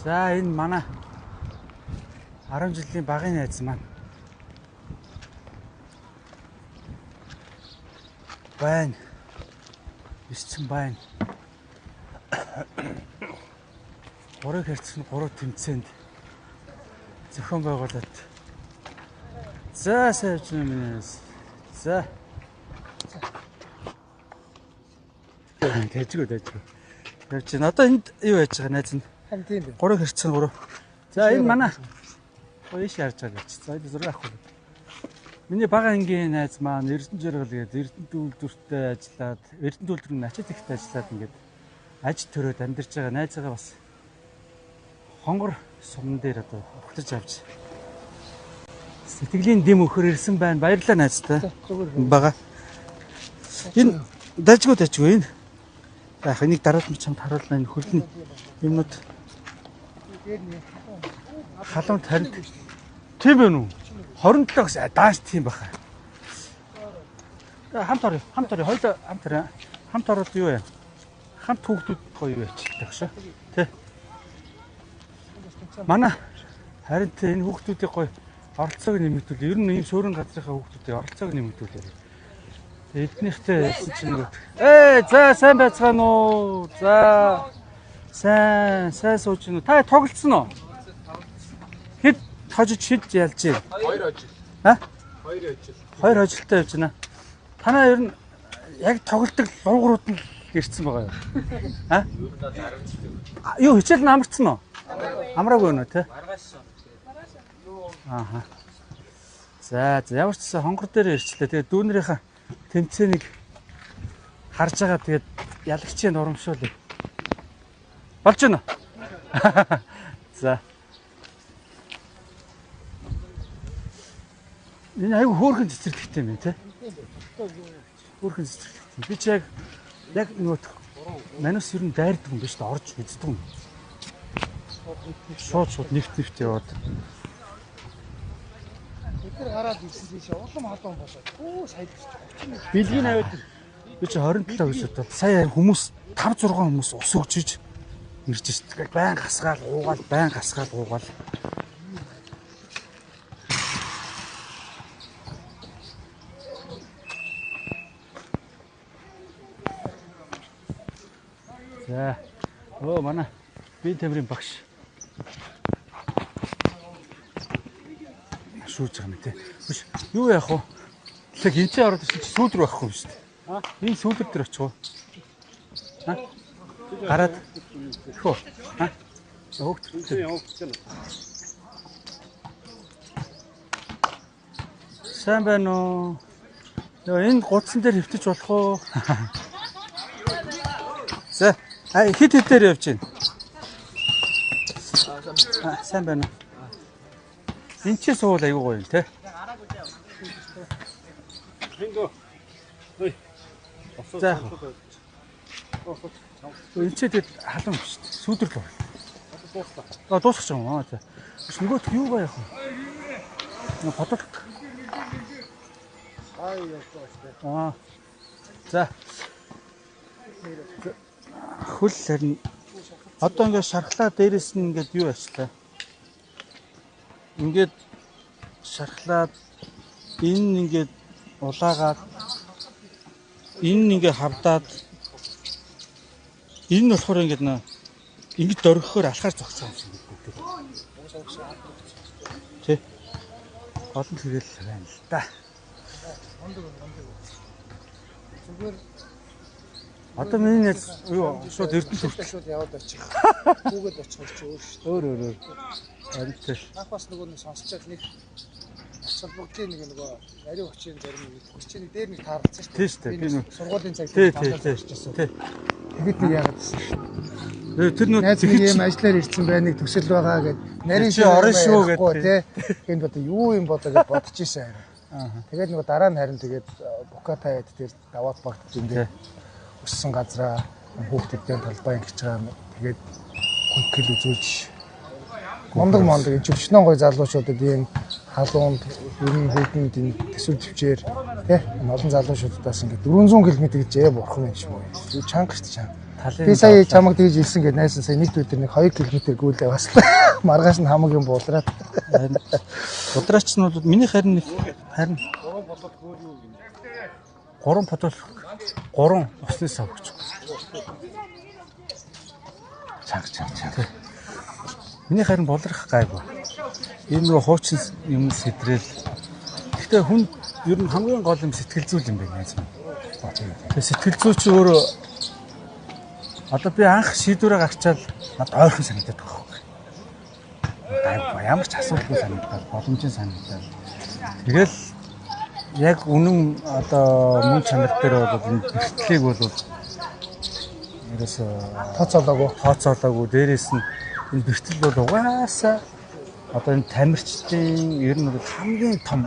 За энэ манай 10 жилийн багын найз маань байна. Бисцэн байна. 3 хэрцэн 3 тэмцээнд зохион байгуулалт. За сайж юмнээс. За. Тэжгүй. Явж байна. Одоо энд юу яаж байгаа найз нь? Харин тийм дээ. 3 хэрцэн 3. За энэ манай Иш харж байгаа гэж. За энэ зураг авах. Миний бага ангийн найз маань Эрдэнэ жаргал гээд Эрдэнэ үйлдвэртээ ажиллаад, Эрдэнэ үйлдвэрийн ачаад ихтэй ажиллаад ингээд аж төрөөд амьдарч байгаа найзгаа бас хонгор сумн дээр одоо өгтөж авч сэтгэлийн дэм өхөр ирсэн байна. Баярлалаа найзтай. Бага. Энэ дажгүй энэ. Яг энийг дараад нь чамд харуулна энэ хөлний юмнууд. Халуун тарид. Тийм ээ нү. 27-оос дааш тийм баха. Хамт орё. Хоёул хамт ороод юу вэ? Хамт хүүхдүүд гоё яачих шүү. Тэ. Манай харин энэ хүүхдүүдийн гоё оролцоог нэмэгдүүл. Ер нь ийм суурин газрынхаа хүүхдүүдийн оролцоог нэмэгдүүлээ. Эднийхтэй хэлсэн чинь нэг. За сайн байцгаана уу? За сайн сууж гинэ. Та тоглолцсон уу? Хэд хожиж хэд ялж байна? 2 ажил. Аа? 2 ажил. 2 ажилтаа явж байна. Танаа ер нь яг тоглолтог луугрууд нь ирсэн байгаа юу? Аа? Юу надад харамсдаг. Юу хичээл нь амарцсан уу? Амраагүй нөө те. Маргааш. Ааха. За ямар ч гэсэн хонгор дээр ирчлээ. Тэгээд дүүнэрийнхаа тэмцээнийг харж байгаа. Тэгээд ялагчийн урамшуулъя. Болж байна уу? За. Энэ аюу хөөрхөн цэцэрлэгтэй юм те. Хөөрхөн цэцэрлэгтэй. Би ч яг нөгөө манус ер нь дайрдаг юм биш үү? Орж үздэг юм. Шууд нэгт яваад. Тэр гараад ирсэн тийш улам халуун болоод. Сая 30. Бэлгийн аваад би чи 27 гэж бодоод сая хүмүүс 5 6 хүмүүс ус өгчиж ирж шít. Байн гасгаал гуугаал. За. Манай би тамирын багш. Шүүж байгаа юм те. Биш юу яах вэ? Тэг энэ ч ороод ирсэн чи сүүлрүү байхгүй юм шүү дээ. Аа? Энэ сүүлэр дээр очих уу? Аа? Гараад. Хөө. Аа? Хөөхт. Сайн байна уу? Энэ гудсан дээр хөвтөж болох уу? За. Хит дээр явж байна. Сайн байна уу? Энд чи суул аягүй гоё юм те. За. Энд чи тэгэд халуун шүү дээ. Сүүдэрл байна. Дуусах юм аа. За. Биш нөгөөт юу байгаа яах вэ? Бодолт. Аа. За. Хөл харин одоо ингээд шархлаа дээрээс нь ингээд юу ачлаа. Ингээд шархлаад энэ ингээд улаагаад энэ ингээд хавдаад энэ нь болохоор ингээд ингэж дөргөхөөр алхаар зогсоо юм шиг гэдэг. Тэ. Олон хэрэгэл байна л да. Зүгээр одоо миний найз юу шууд Эрдэнэ шууд яваад очих. Хүүгээд очих чи өөр шүү дээ. Өөр. Амтэл. Нах бас нөгөө нэг сонсчод нэг салбогдын нөгөө ариун хүчийн зарим нэг хүчний дээр нэг тааралцсан шүү дээ. Тийм шүү дээ. Би нэг сургуулийн цаг дээр тааралцсан. Тий. Тэгэд нэг яагаад гэсэн шүү дээ. Тэр нөө найз нэг юм ажиллаар ирсэн бай нэг төсөл байгаа гэд нарийн чи орон шүү гэдэг тий. Энд бодоо юу юм бодоо гэж бодож ийсэн харин. Тэгээд нөгөө дараа нь харин тэгээд бука таад дээр даваад багтсан дээ. Өссөн газраа хүүхдүүдтэй талбай ингэж байгаа. Тэгээд хүнхэл үзүүлж мондог ичвчнэн гой залуучуудад ийм халуунд ер нь хүүдэнд энэ төсөв төвчээр тий олон залуучуудаас ингээд 400 км гэж бурхан юм шиг үү. Чанга шүү дээ. Би сая чамаг тэгж илсэн гэж найсан сая нэг өдөр нэг 2 км гүйлээ бас маргааш нь хамаг юм буулраад. Удраач нь бол миний харин 3 бодвол 3 усны сав гэж. Чанга. Миний харин болрох гайгүй. Энэ рүү хуучин юм сэтрэл. Гэхдээ хүн ер нь хамгийн гол юм сэтгэл зүйн юм байна юм. Тэгээ сэтгэл зүй чи өөрөө одоо би анх шийдвэрээ гаргачаал надад ойрхон санагдаад байгаа юм. Гайгүй ямар ч асуудалгүй санагдаад, боломжийн санагдаад. Тэгэл яг үнэн одоо мөн чанар дээр бол энэ бэртлийг бол ерөөсөө тооцоолоогүй дээрээс нь энэ бэртэл бол угаасаа одоо энэ тамирчдын ер нь бол хамгийн том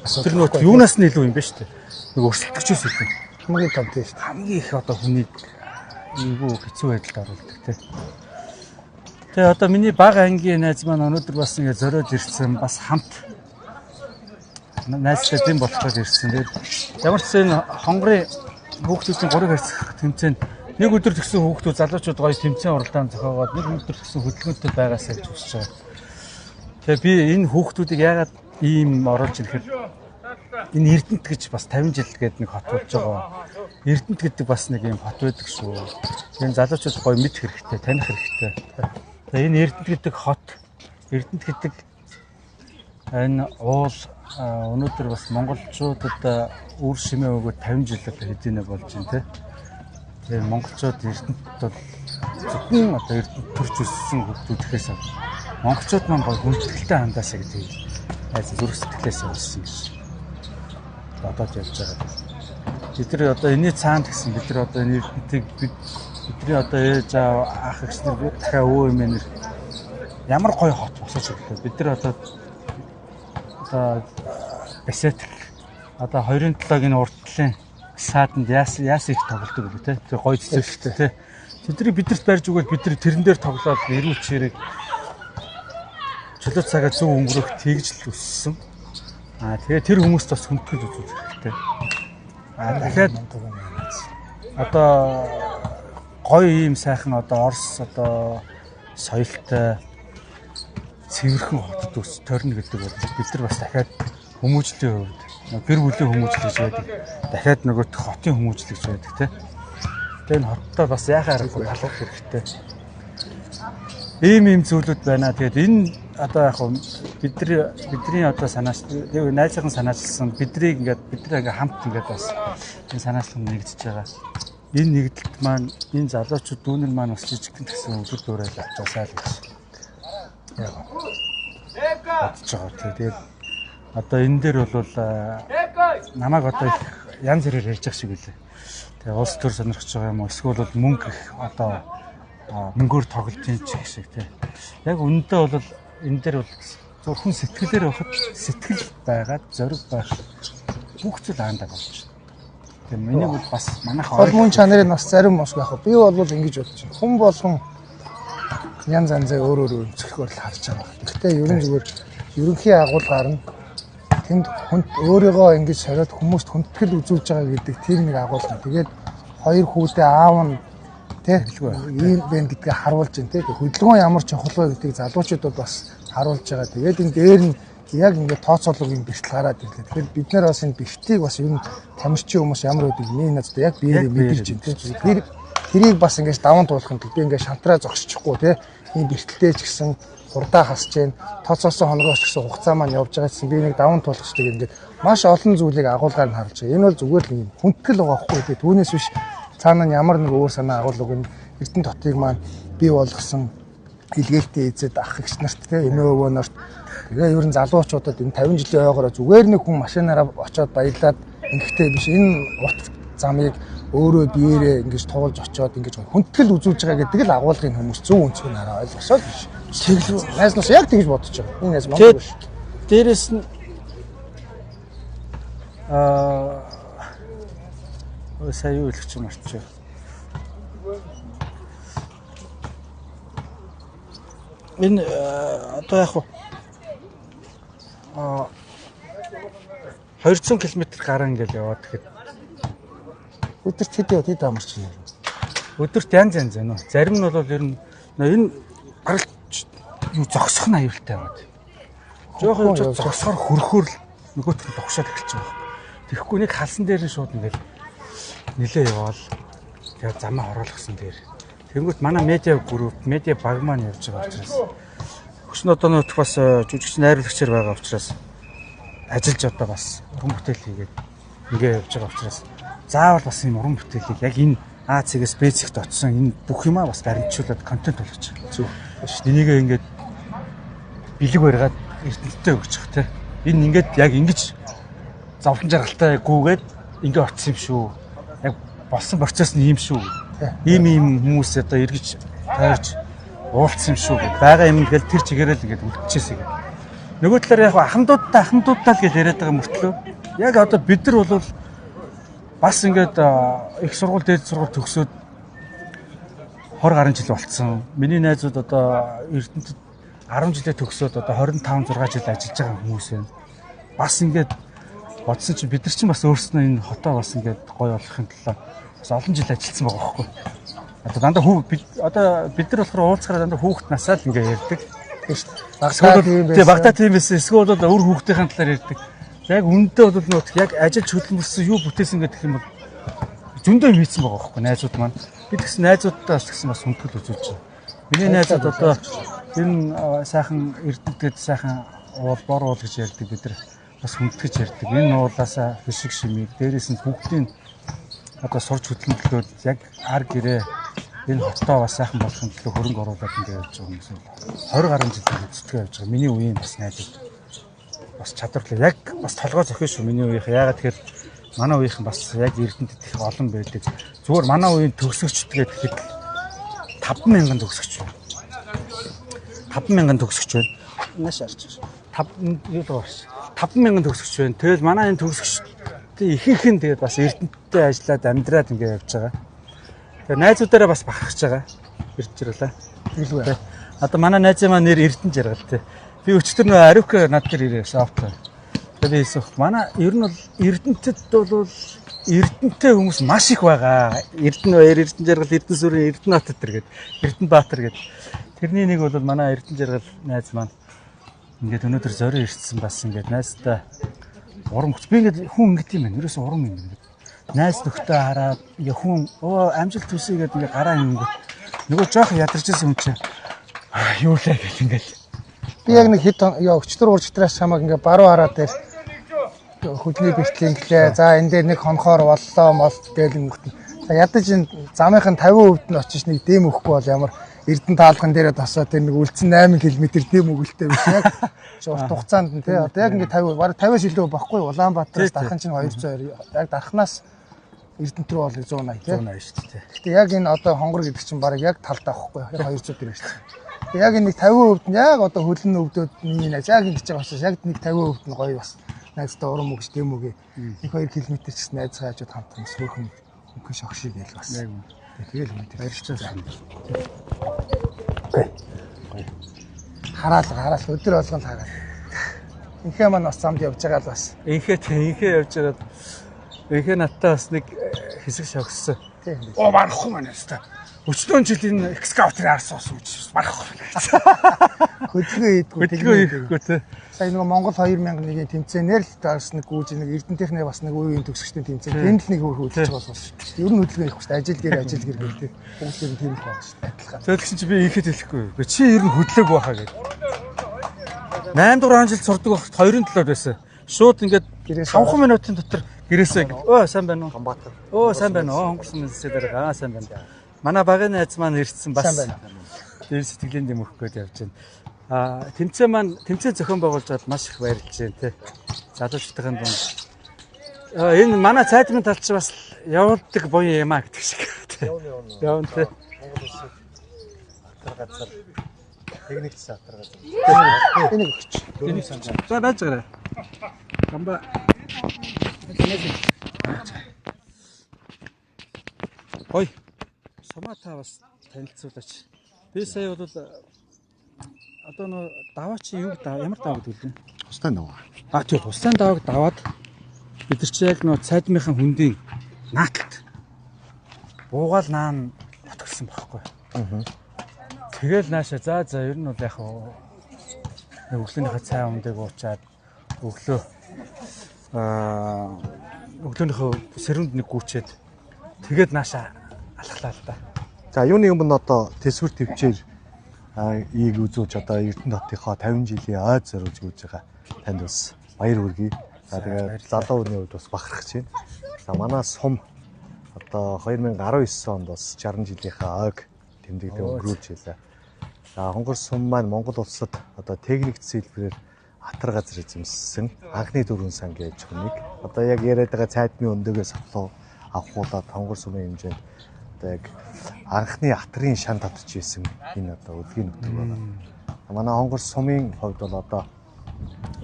асуудал нь юунаас нь илүү юм бэ шүү дээ. Нэг өрсөлдөгчөөс илүү хамгийн том тийм шүү дээ. Хамгийн их одоо хүнийг эйгүү хэцүү байдалд оруулдаг тийм. Тэгээ одоо миний бага ангийн найз маань өнөөдөр бас ингэ зориод ирсэн бас хамт найзтай дэм болоход ирсэн. Тэгээд ямар ч энэ хонгорын хүүхдүүдийн 3 харьцах тэмцээнд нэг өдөр төгсөн хүүхдүүд залуучууд гоё тэмцээн уралдаан зохиогоод нэг өдөр төгсөн хөдөлгөөнтэй байгаасаа гэж хүсэж байгаа. Тэгээ би энэ хүүхдүүдийг яагаад ийм оруулж ирэхэд энэ Эрдэнэт гэж бас 50 жил гээд нэг хот болж байгаа. Эрдэнэт гэдэг бас нэг юм хот байдаг шүү. Энэ залуучууд гоё мэдэх хэрэгтэй, таних хэрэгтэй. Тэгээ энэ Эрдэнэт гэдэг хот, Эрдэнэт гэдэг энэ уул өнөөдөр бас монголчуудад үр шимээ өгөөд 50 жил хэдийнэ болж байна те. Тэгээ монголчууд Эрдэнэт бол зөвхөн одоо Эрдэнэт төрж өссөн хүмүүс гэхээс монголчууд маань гоё хүндэтгэлтэй хандаасаа гэдэг айц зүрх сэтгэлээс олсон гэж одоо ярьж байгаа. Бид нар одоо энэний цаанд гэсэн бид нар одоо энэ Эрдэнэтийг бидний одоо ээж аав ах эгч нар дахиад өвөө эмээнэр ямар гоё хот босож ирлээ. Бид нар одоо бэсэт одоо 2-7-гийн урдлын сааданд яас их тоглолдог үү те. Тэр гоё цэцэр шүү дээ те. Тэдний бидэрт барьж өгвөл бид нар тэрэн дээр тоглоод эрүүл чирэг чөлөө цагаа зөв өнгөрөх тэгж л өссөн. Тэгээ тэр хүмүүст бас хүндэтгэл үзүүлэх хэрэгтэй. Дахиад одоо гоё ийм сайхан одоо Орос одоо соёлтой цэвэрхэн хотод өс торно гэдэг бол бид нар бас дахиад хүмүүжлийн хувьд гэр бүлийн хүмүүжлэж байдаг. Дахиад нөгөө хотын хүмүүжлэж байдаг тийм. Тэгээ энэ хоттой бас яхаа аргагүй халах хэрэгтэй. Ийм зүйлүүд байна. Тэгээд энэ одоо яг бидний одоо санаач найзынхан санаачилсан бидрийг бид нар хамт бас энэ санаачлал нэгдэж байгаа. Энэ нэгдэлт маань энэ залуучууд дүүнер маань бас жижигхэн гэсэн өдөр дуурайл авчаасаа л гэж. Яг бодож байгаа. Тэгээд одоо энэ дээр бол намайг одоо их янз бүрээр ярьж байгаа шиг үлээ. Тэгээ улс төр сонирхож байгаа юм уу? Эсвэл бол мөнгө их одоо мөнгөөр тоглож ийн ч гэх шиг тий. Яг үнэндээ бол энэ дээр бол зөвхөн сэтгэлээр байхад сэтгэл байгаад зориг байх бүх зүйл аандаа болж байна. Тэгээ миний бол бас манайх гол мөн чанарын бас зарим мос байх. Би бол ингэж бодож байна. Хүн болгон янз янзаа өөр зөвхөр л харж байгаа. Гэхдээ ерөн зүгээр ерөнхий агуулгаар нь тэнд өөрийгөө ингэж сориод хүмүүст хүндэтгэл үзүүлж байгаа гэдэг тэр нэг агуулга. Тэгээд хоёр хүүтэй аав нь ийм байна гэдгийг харуулж байна тийм. Хөдөлгөөн ямар чухал вэ гэдгийг залуучууд бас харуулж байгаа. Тэгээд энэ дээр нь яг ингээд тооцоолог юм бэртэл гараад ирлээ. Тэгэхээр бид нар бас энэ бэртийг бас ер нь тамирчин хүмүүс ямар үдэг миний надад яг биеэ мэдэрч байна тийм. Тэрийг бас ингээд даван туулах юм. Би ингээд шантраа зогсчихгүй тийм. Энэ бэртэлтэй ч гэсэн хурдаа хасж जैन тооцоосон хоногоос гэсэн хугацаа маань явж байгаа гэсэн би нэг даван туулахчдаг ингээд маш олон зүйлийг агуулгаар нь харуулж байгаа. Энэ бол зүгээр л юм хүндэтгэл байгаа байхгүй тийм. Түүнээс биш цаана нь ямар нэг өөр санаа агуулга энэ Эрдэнэт хотыг маань бий болгосон илгээлтийн эзэд ах эгч нарт тийм эмээ өвөө нарт тэгээ ер нь залуучуудад энэ 50 жилийн ойгоор зүгээр нэг хүн машинаараа очиод баярлаад ингэхтэй биш энэ утас замыг өөрөө биеэрээ ингэж туулж очиод ингэж хүндэтгэл үзүүлж байгаа гэдэг л агуулгын хүмүүс зөв үнцгэн хараа ойлгосоо биш. Тэглүү найзнаас яг тэгж бодож байгаа. Энэ найз Монгол биш. Дээрээс нь сая юу хэлэх юм арчаа. Энэ одоо яг 200 км гараа ингээд яваад тэгэхэд өдөрт хэд амарч байна. өдөрт янз нөө. Зарим нь бол ер нь энэ гаралч юу зогсох нь аюултай байгаад. Жохон зогсохоор хөрөхөр л нөгөөт нь тогшоод эхэлж байгаа. Тэгэхгүй нэг халсан дээр нь шууд ингээд нилээ яваал. Тэгээ замаа хороолгосон дээр. Тэнгүүт манай медиа групп, медиа баг маань явж байгаа учраас өчнө одоо нөтх бас жүжигч найруулагчаар байгаа учраас ажиллаж одоо бас уран бүтээл хийгээд ингээ явж байгаа учраас заавал бас энэ уран бүтээлийг яг энэ А цэгээс Б цэгт очсон энэ бүх юмаа бас баримтжуулаад контент болгож байгаа. Зөв. Энийг ингээд бэлэг бариад эрдэнэтэй өгч байгаа те. Энэ ингээд яг ингэж зовлон жаргалтай гүгээд ингээ очсон юм шүү. Яг болсон процесс нь ийм шүү. Ийм хүмүүс одоо эргэж тойрч уулцсан юм шүү. Бага юм ингээл тэр чигээрээ л ингээд үлдчихсэн юм. Нөгөө талаар яг ахмадуудтай л гэж яриад байгаа мөртлөө яг одоо бид нар бол бас ингээд их сургууль дээд сургууль төгсөөд 20 гаруй жил болцсон. Миний найзууд одоо Эрдэнэтэд 10 жилээ төгсөөд одоо 25 6 жил ажиллаж байгаа хүмүүс байна. Бас ингээд бодсон чи бид нар чинь бас өөрснөө энэ хотоо бас ингээд гоё болохын тулд бас олон жил ажилласан байгаа байхгүй. Одоо дандаа бид нар болохоор уулзахаараа дандаа хүүхэд насаа л ингээд ярьдаг. Багтаа тийм байсан. Эсвэл бол өөр хүүхдийн талаар ярьдаг. Яг үндэ бол нөт яг ажиллаж хөдөлмөрсөн юу бүтээсэн гэдэг юм бол зөндөө хийсэн байгаа байхгүй найзууд маань. Бид гэсэн найзуудтай бас гэсэн бас хүндгэл үзүүлж байна. Миний найзууд одоо энэ сайхан Эрдэнэтэд сайхан бор уул гэж ярьдаг бид нар бас хүндгэж ярьдаг. Энэ уулаасаа хишиг шимийг дээрээс нь бүгдийг одоо сурч хөдөлмөрлөөд яг ар гэрээ энэ хотоо бас сайхан болохын төлөө хөрөнгө оруулаад ингэ явж байгаа юм шиг 20 гаруй жил үзтгэж явж байгаа. Миний үеийн бас найзууд бас чадварлаа. Яг бас толгой зохио шүү миний үеийнх. Яагаад тэгэхээр манай үеийнх бас яг Эрдэнэтэд их олон байдаг. Зүгээр манай үеийн төгсөгчд гэхэд 50000 төгсөгч байна. 50000 төгсөгч байна. Нааш арч. 50000 төгсөгч байна. Тэгэл манай энэ төгсөгчдийн ихэнх нь тэгээд бас Эрдэнэттэй ажиллаад амьдраад ингэ явж байгаа. Тэгээд найзуудаараа бас бахархаж байгаа. Ирж ирлээ. Тэгэлгүй. Одоо манай найзын маань нэр Эрдэнэ жаргал те. Би өчтөр нөө Ариук над дээр ирээ софт. Тэгээд хэлсэх манай ер нь бол Эрдэнэтэд бол Эрдэнэтэй хүмүүс маш их байгаа. Эрдэнэ жаргал, Эрдэнэ сүрэн, Эрдэнэбаатар гэдэг. Эрдэнэбаатар гэдэг. Тэрний нэг бол манай Эрдэнэ жаргал найз маань ингээд өнөөдөр зорио ирсэн бас ингээд найзтай урам хөц. Би ингээд хүн ингэт юм байна. Ерөөсөө урам юм ингээд. Найз нөхдөд хараад ингээ хүн амжилт төсөө гэдэг ингээ гараа ингээд нөгөө жоох ядарч ирсэн юм чи юу лээ гэл ингээд. Би яг нэг хэд өчтөр уржтраас чамаг ингээ баруун хараад дээр хөдний бэлтгэн гэлээ. За энэ дээр нэг хонхоор боллоо молт гээл ингэт. За ядаж энэ замынхын 50% нь очиж нэг дэм өгөхгүй бол ямар Эрдэнэ таалган дээрээ тосоо тэр нэг үлдсэн 8 км дэм өгөлтэй биш яг урт хугацаанд нь тий одоо яг ингээ 50 бараг 50-аас илүү багхгүй Улаанбаатараас дархан чинь 200 яг дарханаас Эрдэнэт рүү бол 180 тий 180 шүү дээ. Гэхдээ яг энэ одоо хонгор гэдэг чинь бараг яг талдаа байхгүй яг 200 дээр шүү. Тэгээ яг энэ 50% нь яг одоо хөлн өвдөд миний найз яг ингэж байгаа учраас яг нэг 50% нь гоё бас найзтай урам өгч дэм үгээ 1-2 км ч гэсэн найзгаа хажууд хамтан сөөхөн хөнгөн шогшиг гээл бас яг юм. Тэгэл үнэтэй баярлалаа. Хараал өдөр болгонд хараал. Инхээ маань бас замд явж байгаа л бас. Инхээ явж байгаад инхээ надтай бас нэг хэсэг шогссон. Тийм. Барахгүй маань яста. Өчнөө жилийн экскаваторын арс ус үүж барахгүй. Хөдөлгөөн хийдгүү тий. Сая нэг Монгол 2001-ийн тэмцээнээр л бас нэг гүйж нэг Эрдэнэтийнхний бас нэг үеийн төгсөгчдийн тэмцээн. Тэнд л нэг хөдөлж байгаа болсон шүү дээ. Ер нь хөдөлгөөн хийхгүй шүү дээ. Ажил гэр гээл тий. Бүгд л тийм их байна шүү дээ. Адилхан. Тэгсэн чи би инхээ хэлэхгүй. Чи ер нь хөдлөөг байхаа гэдэг. 8 дугаар жил сурдаг багт 2-ын талаар байсан. Шууд ингээд 5 минутын дотор гэрээсээ сайн байна уу? Хамбаатар. Сайн байна уу? Хонгорсон мэсээ дээр сайн байна. Манай багын найз маань ирсэн бас дээр сэтгэлийн дэм өгөх гээд явж байна. Тэмцээн зохион байгуулж аваад маш их баярлж байна тий. Залуучуудын дунд. Энэ манай цайдмын талч бас явуулдаг буян юм а гэдэг шиг тий. Явна тий. Атар газар техникч атар газар. Энийг өгч. Энийг санаж. За байж гараа. Гамба. Ой. Сумата бас танилцуулаач. Би сая бол одоо даваа чи юу ямар даваа гэдэг вэ? Хустай даваа. Тийм хустай давааг даваад бид нар чи яг нөө цайдмынхан хүндийн нааталт буугаал наан утгсан байхгүй. Тэгэл нааша за ер нь бол яг өглөөнийхөө цай ундыг уучаад өглөөнийхөө сэрүүнд нэг гүйчээд тэгээд нааша алхлаа л да. За юуны өмнө одоо төсвөр төвчээр ийг үзүүлж одоо Эрдэнэ хотынхоо 50 жилийн ойд зориулж үзэж байгаа танд бас баяр хүргэе. За тэгээд залуу хүний хувьд бас бахархаж байна. За манай сум одоо 2019 онд бас 60 жилийнхаа ойг тэмдэгдээ өнгөрүүлж байлаа. За хонгор сум маань Монгол улсад одоо техник зэлбэрээр атар газар эзэмссэн анхны дөрвөн сангийн аж ахуйг одоо яг яриад байгаа цайдмын өндөгөөс авахуулаад хонгор сумын хэмжээнд одоо яг анхны атрын шан татж ийсэн энэ одоо өдгийн нутаг байна. Манай хонгор сумын хувьд бол одоо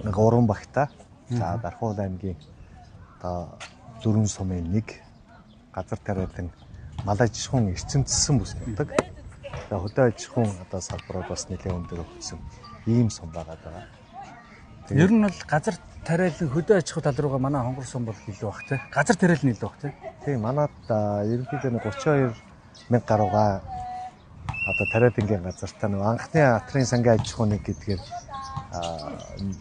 нэг уран багтаа за Дархуул аймгийн одоо дөрвөн сумын нэг газар тариалан мал аж ахуйн эрчимцсэн бүс нутаг. За хөдөө аж ахуйн одоо салбарууд бас нэлээд өндөр өгсөн ийм сум байгаа даа. Ер нь бол газар тариалан хөдөө аж ахуй тал руугаа манай хонгор сум бол илүү бах те. Газар тариалан илүү бах те. Тийм манад ерөнхийдөө 32 мянга гаруйгаа одоо тариалангийн газартаа нэг анхны атрын сангийн аж ахуйн нэг гэдгээр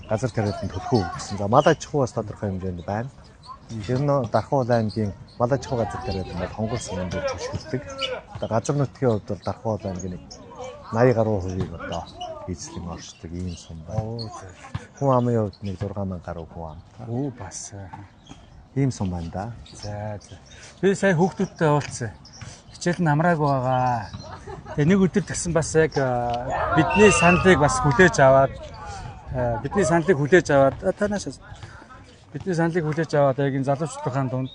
газар тариаланд төлхөө өгсөн. За мал аж ахуй бас тодорхой хэмжээнд байна. Ер нь Дархуул аймгийн мал аж ахуй газар тариалан бол хонгор сумын дээр зөвшөөрдөг. Одоо газар нутгийн хувьд бол Дархуул аймгийн 80 гаруй хувийг одоо эзлэн оршдог ийм сум байна. Хүн амын хувьд нэг 6000 гаруй хүн ам. Бас Ийм сум байна да. за. Би сая хүүхдүүдтэй уулзсан. Хичээл нь амрааг байгаа. Тэгээ нэг өдөр тгсэн бас яг бидний саналыг бас хүлээж аваад яг энэ залуучуудын дунд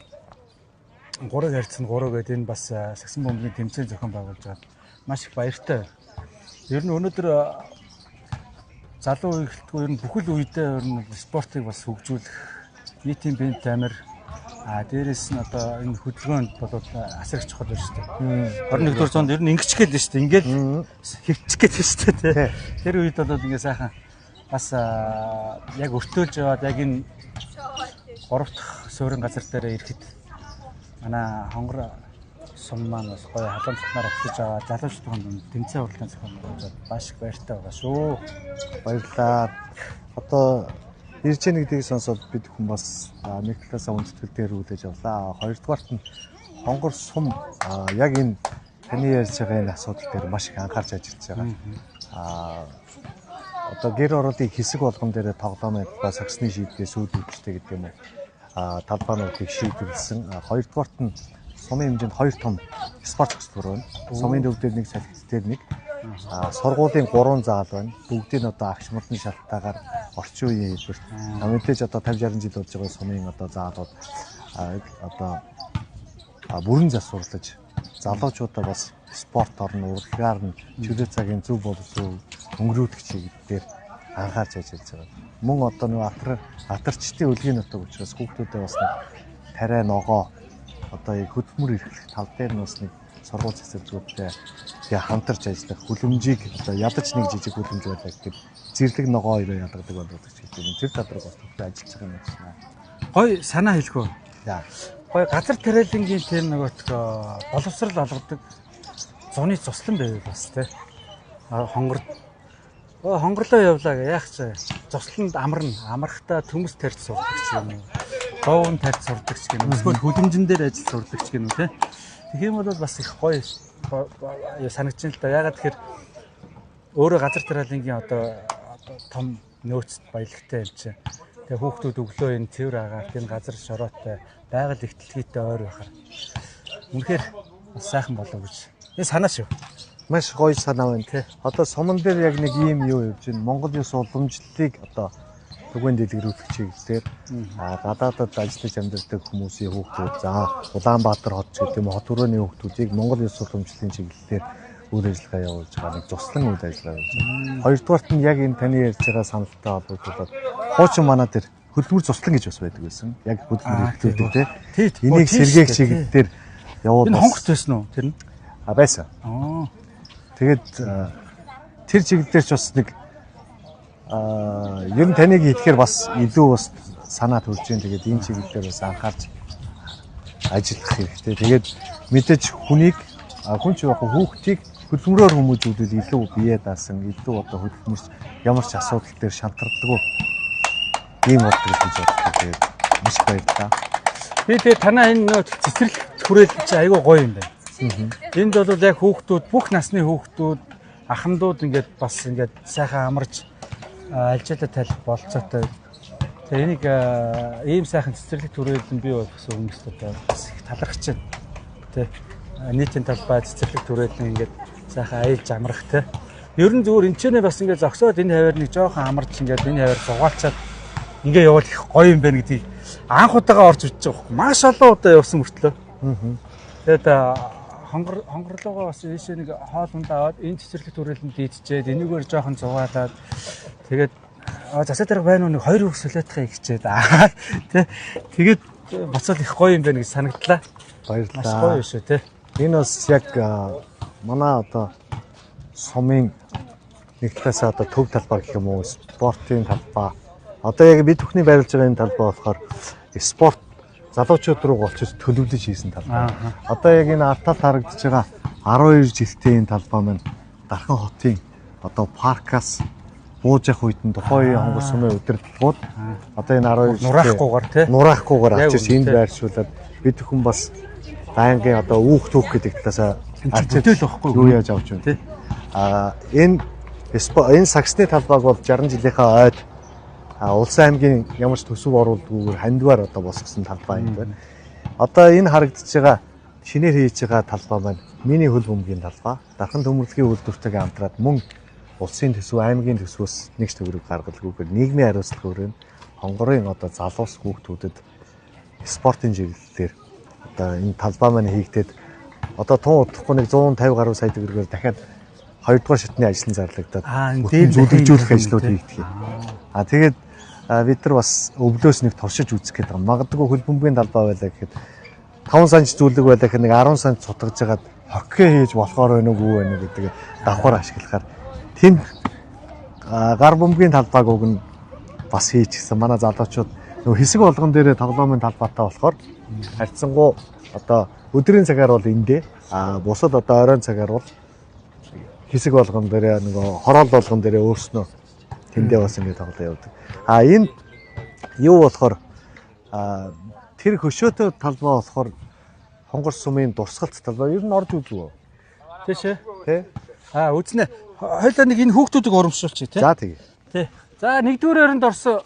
3 харилцсан 3 гэдэг энэ бас сагсан бомбын тэмцээн зохион байгуулж байгаа. Маш их баяртай. Ер нь өнөөдөр залуу ихэлтгүй ер нь бүхэл үедээ ер нь спортыг бас хөгжүүлэх нийтийн бие тамир дээрээс нь одоо энэ хөдөлгөөнд бол асар их чухал байна шүү дээ. 21-р зуунд ер нь ингэж гээл дээ шүү дээ. Ингээл хөвчих гээд дээ шүү дээ. Тэр үед бол ингээ сайхан бас яг өртөөлж яваад яг энэ 3 дахь суурин газар дээр ирэхэд манай хонгор сум маань бас гоё халамжлалаар өгч аваад залуучуудын дунд тэмцээн уралдаан зохион байгуулж маш их баяртай байгаа шүү. Баярлалаа. Одоо ирж яах гэдгийг сонсоод бид хүн бас нэг талаасаа үндэтгэл дээр үлээж авлаа. Хоёрдугаарт нь хонгор сум яг энэ таны ярьж байгаа энэ асуудал дээр маш их анхаарч ажиллаж байгаа. Одоо гэр ороолын хэсэг болгон дээр тоглоом ба сагсны шийдвэрээ сүйдүүлжтэй гэдэг юм уу. Талбайнуудыг шийдвэрлсэн. Хоёрдугаарт нь сумын хэмжээнд 2 том спорт хөтөлбөр байна. Сумын төвдөр нэг салхиц дээр нэг сургуулийн 3 заал байна. Бүгдийг одоо агш мөрдний шалтгаагаар орчин үеийн хэлбэрт мэдээж одоо 50 60 жил болж байгаа сумын одоо заалууд одоо бүрэн засварлаж залуучуудаа бас спорт орно урлагаар нь чөлөө цагийн зөв боловсрол өнгөрүүлэх чиглэлээр анхаарч ажиллаж байгаа. Мөн одоо нэг атарчдын үлгийн нутаг учраас хүүхдүүдээ бас нэг тариа ногоо одоо яг хөдөлмөр эрхлэх тал дээр нь бас нэг сургууль цэцэрлэгүүдтэй тэгээ хамтарч ажиллах хүлэмжийг одоо ядаж нэг жижиг хүлэмж байлаа гэдэг зэрлэг ногоо хоёроо ялгадаг болдог ч гэдэг юм. Тэр талаар бас төвтэй ажиллаж байгаа юм байна. Гой санаа хэлэхгүй. За. Гой газар тариалангийн тэр нөгөөтгөө боловсрал олгодог зуны цуслан байв бас тий. Хонгорлоо явлаа гэ яах ч цусланд амархтаа төмөс тарьж сурдаг ч юм уу. Говн тарьж сурдаг ч юм уу. Эсвэл хүлэмжэн дээр ажил сурдаг ч юм уу тий. Тэгэх юм бол бас их гоё санагдаж байна л да. Ягаад тэгэхээр өөрөө газар тариалангийн одоо том нөөцт баялагтай юм чинь. Тэгээ хүүхдүүд өглөө энэ цэвэр агаарт энэ газар шороотой байгаль ихтэлхийтэй ойр байхаар үнэхээр бас сайхан болов гэж. Энэ санаа шүү. Маш гоё санаа байна тий. Одоо суман дээр яг нэг ийм юу явж байна. Монгол Улс уламжлалыг одоо түгээн дэлгэрүүлэх чиглэлээр гадаадад ажиллаж амьдардаг хүмүүсийн хүүхдүүд Улаанбаатар хот гэдэг юм хот өрөөний хүүхдүүдийг Монгол Улс уламжлалын чиглэлээр үйл ажиллагаа явуулж байгаа нэг туслан үйл ажиллагаа явуулж байгаа. Хоёрдугаарт нь яг энэ таны ярьж байгаа саналтай холбогдуулаад хуучин манаа дээр хөдөлмөр туслан гэж бас байдаг байсан. Яг хөдөлмөр эрхлүүлдэг тий. Энийг сэргээх чиглэлээр явуулсан. Энэ хонгорт байсан уу тэр нь? Байсан. Тэгээд тэр чиглэлээр ч бас нэг ер нь таныг итгэхээр бас илүү бас санаа төрж ийн. Тэгээд энэ чиглэлээр бас анхаарч ажиллах хэрэгтэй. Тэгээд мэдээж хүн ч яг хүүхдийг хөдөлмөрөөр хүмүүжүүлэл илүү бие даасан, илүү одоо хөдөлмөрч ямар ч асуудал дээр шантардаггүй ийм болдог гэж боддог. Тэгээд маш баярлалаа. Би тэгээ танаа энэ нөө цэцэрлэг хүрээлэл чи айгүй гоё юм байна. Энд бол яг хүүхдүүд, бүх насны хүүхдүүд, ахмадууд ингээд бас ингээд сайхан амарч альжаалаа талих болцоотой. Тэгээ энийг ийм сайхан цэцэрлэг түрээлэн би бол бас хүмүүст одоо бас их талархаж байна. Тэ нийтийн талбай цэцэрлэг түрээлэн ингээд сайхан аялж амрах те. Ер нь зүгээр энэчнээ бас ингээд зогсоод энэ хаваар нэг жоохон амарч ингээд энэ хаваар зугаалчаад ингээ явал их гоё юм байна гэдгийг анх удаага орж үзэж байгаа байхгүй. Маш олон удаа явсан мөртлөө. Тэгээд хонгорлогоо бас ийшээ нэг хоол ундаа аваад энэ цэцэрлэг түрээлэнд дийдчихэд энийгээр жоохон зугаалаад тэгээд засаа дээр байна уу нэг 2 өг солиотхыг хичээд тий. Тэгээд бацаал их гоё юм байна гэж санагдлаа. Баярлалаа. Маш гоё шүү тий. Энэ бас яг манай одоо сумын нэг талаас одоо төв талбай гэх юм уу, спортын талбай. Одоо яг бид бүхний байрлаж байгаа энэ талбай болохоор спорт залуучууд руу болчихсон төлөвлөж хийсэн талбай. Одоо яг энэ артал харагдаж байгаа 12 жилтэй энэ талбай маань Дархан хотын одоо паркаас бууж явах үед нь тухайн хонгор сумын удирдлагууд одоо энэ 12 нураахгүйгээр тий. Нураахгүйгээр авчирч энд байршуулад бид бүхэн бас байнгын одоо үүх түүх гэдэг талаас бүтээл واخгүй юу яаж авч байна тий. Энэ саксны талбайг бол 60 жилийнхаа ойд Улсын аймгийн ямар ч төсөв оруулдаггүйгээр хандвар одоо босгосон талбай юм байна. Одоо энэ харагдаж байгаа шинээр хийж байгаа талбай маань миний хөл бөмбөгийн талбай. Дархан төмөрлөгийн үйлдвэртэйгээ хамтраад мөн улсын төсөв, аймгийн төсвөөс нэг ч төгрөг гаргалгүйгээр нийгмийн хариуцлага өрөөнд хонгорын одоо залуус хүүхдүүдэд спортын чиглэлээр одоо энэ талбай маань хийгдээд одоо тун удахгүй нэг 150 гаруй сая төгрөгөөр дахиад 2 дугаар шатны ажил нь зарлагдаад зөвлөжүүлэх ажлууд хийгдэх юм. Тэгээд бид нар бас өвлөөс нэг туршиж үзэх гэдэг юм. Магадгүй хөл бөмбөгийн талбай байлаа гэхэд 5 санч зүйлэг байлаа гэхэд нэг 10 санч цутгаж жагаад хоккей хийж болохоор байна уугүй байна гэдэг давхар ашиглахаар тэнд гар бөмбөгийн талбайг уг нь бас хийчихсэн. Манай залуучууд нөгөө хэсэг болгон дээрээ тоглоомын талбайтай болохоор харьцангуй одоо өдрийн цагаар бол эндээ бусад одоо оройн цагаар бол хэсэг болгон дээрээ нөгөө хороол болгон дээрээ өөрснөө тэндээ бас ингэ тоглоо явдаг. Энэ юу болохоор тэр хөшөөтэй талбай болохоор хонгор сумын дурсгалт талбай ер нь орж үзв үү? Тийш ээ. Тэ? Үзнэ. Хойлоо нэг энэ хүүхдүүдийг урамшуулчих тий. За тэгээ. Тий. За нэгдүгээр өрөнд орсон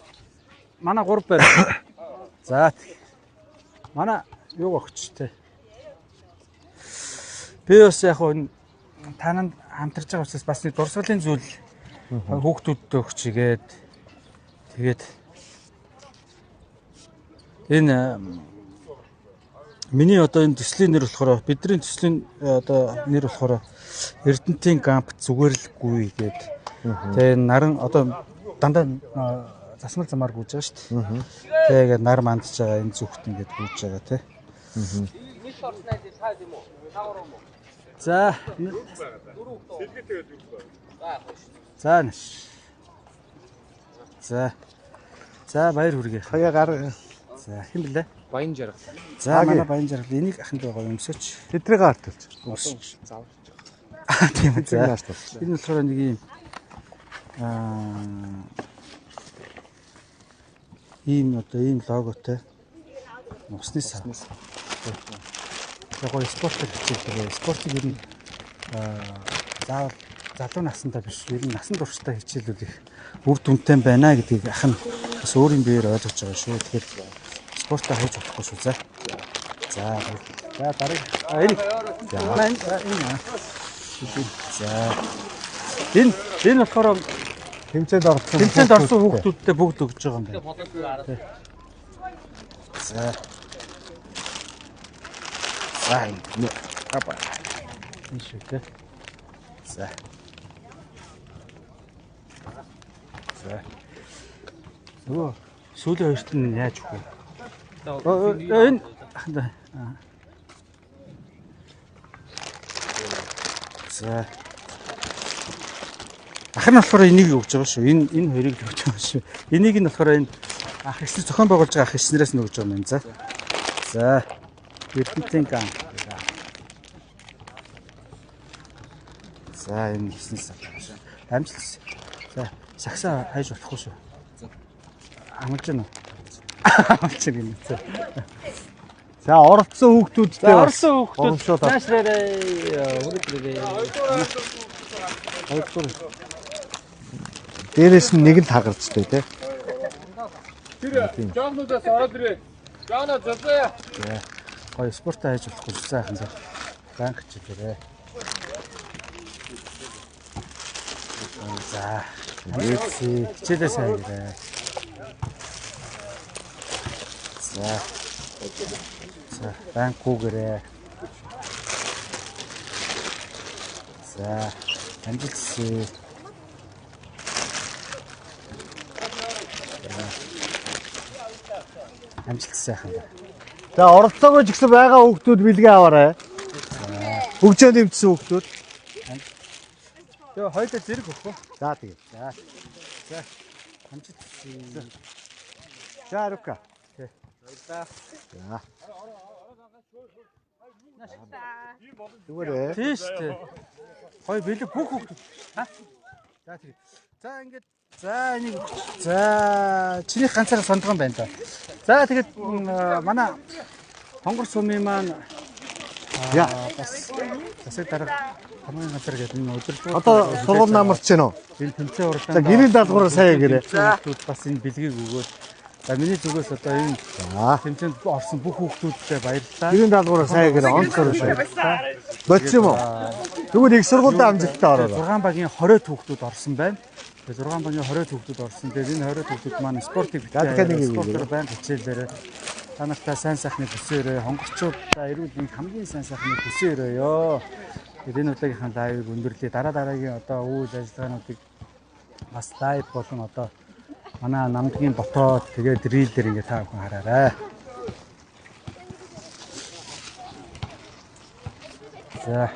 манай 3 байр. За манай юу өгч тий. Би бас яг энэ тананд хамтарч байгаа учраас бас нэг дурсгалын зүйл хүүхдүүдтэй өгчигээд тэгээд энэ миний одоо энэ төслийн нэр болохоор бидний төслийн одоо нэр болохоор Эрдэнтийн гамп зүгээрэлгүй гээд тэгээд наран одоо дандаа засмал замаар гүйж байгаа шүү дээ. Тэгээд нар мандж байгаа энэ зүгт ингээд гүйж байгаа тий. За. За нэш. За баяр хүргэе. Хаяа гар. За хэн блэ? Баян жаргал. За манай баян жаргал энийг аханд байгаа өмсөч. Тэдрийг артуулж. Заавал. Тийм үү. За. Энэ болохоор нэг юм ийм одоо ийм логотой усны сав. Яг гоо спортыг хичээлдэг. Спортыг ер нь заавал залуу насндаа биш, ер нь насан туршдаа хичээлүүд их үр дүнтэй байна гэдгийг ах нь бас өөрийн биеэр ойлгож байгаа шүү. Тэгэхээр спортоо хийж болохгүй шүү. За. За дараа энэ. За. Энэ болохоор Тэмцээнд орсон хүүхдүүдтэй бүгд өгж байгаа юм байна. За. За энэ апа. Энэ шүү дээ. За. Нөгөө сүүлийн хоёрт нь яаж өгөх вэ? Энэ За. Ах нь болохоор энийг өгч байгаа шүү. Энэ хоёрыг өгч байгаа шүү. Энийг нь болохоор энэ Ах ихснэр зохион байгуулж байгаа ах ихснэрээс нөгж байгаа юм за. За. Эрдэнэтийн ган. За энэ ихснээс амжилт. За сагсаа хайж болохгүй шүү. Амжилт нь. Амжилт юм. За оролцсон хүүхдүүдтэй Орсон хүүхдүүд урамшуулаад. наашраарэ. Үргэлжлүүлээ. Хоёрдугаар. Дээрээс нь нэг л хагарцтай тий. Жоохнуудаас ороод ирээ. Жоохноо зөзөө. Гоё спортоо хайж болохгүй сайхан за. Банк ч ирээ. За. Эцээ хичээлээ сайн ирээ. За. За, банк гүгэрээ. За, амжилтсэ. Амжилт сайхан. За оролцоогоо ч гэсэн байгаа хүүхдүүд бэлгээ аваарай. Хөгжөө нэмсэн хүүхдүүд. Тэгээ хоёулаа зэрэг өгөх үү? За тэгээ. За. Амжилтсэ. За Рука. За. За. Зүгээрээ. Тийм шүү дээ. Гоё бэлэг бүх хүүхдүүд. За тэгээ. За ингээд за энийг за чиний ганцаараа сондгон байна да. За тэгээд манай хонгор сумын маань Яа. бас засаг дарга хамгийн газар гэдэг энэ удирдлагын Одоо сургууль намарч гэнэ үү? энэ тэмцээн уралдаанд За гэрийн даалгавраа сайн гэрээ. хүүхдүүд бас энэ бэлгийг өгөөд за миний зүгээс одоо энэ За. тэмцээнд орсон бүх хүүхдүүдтэй баярлалаа. Гэрийн даалгавраа сайн гэрээ онцгой шүү. Болчих юм уу? Тэгвэл их сургуультай амжилттай ороо. 6 багийн 20 хүүхдүүд орсон байна. Тэгээ 6 багийн 20 хүүхдүүд орсон. Тэгээд энэ 20 хүүхдүүд маань спортыг спортоор байна хичээлээрээ та нартай сайн сайхны төсөөрөө хонгорчуудаа эрүүл мэнд хамгийн сайн сайхны төсөөрөө. Тэгээд энэ удаагийнхаа лайвыг өндөрлөе. Дараагийн одоо үйл ажиллагаануудыг бас лайв болон одоо манай намдгийн ботоод тэгээд рилдер ингээ та бүхэн хараарай. За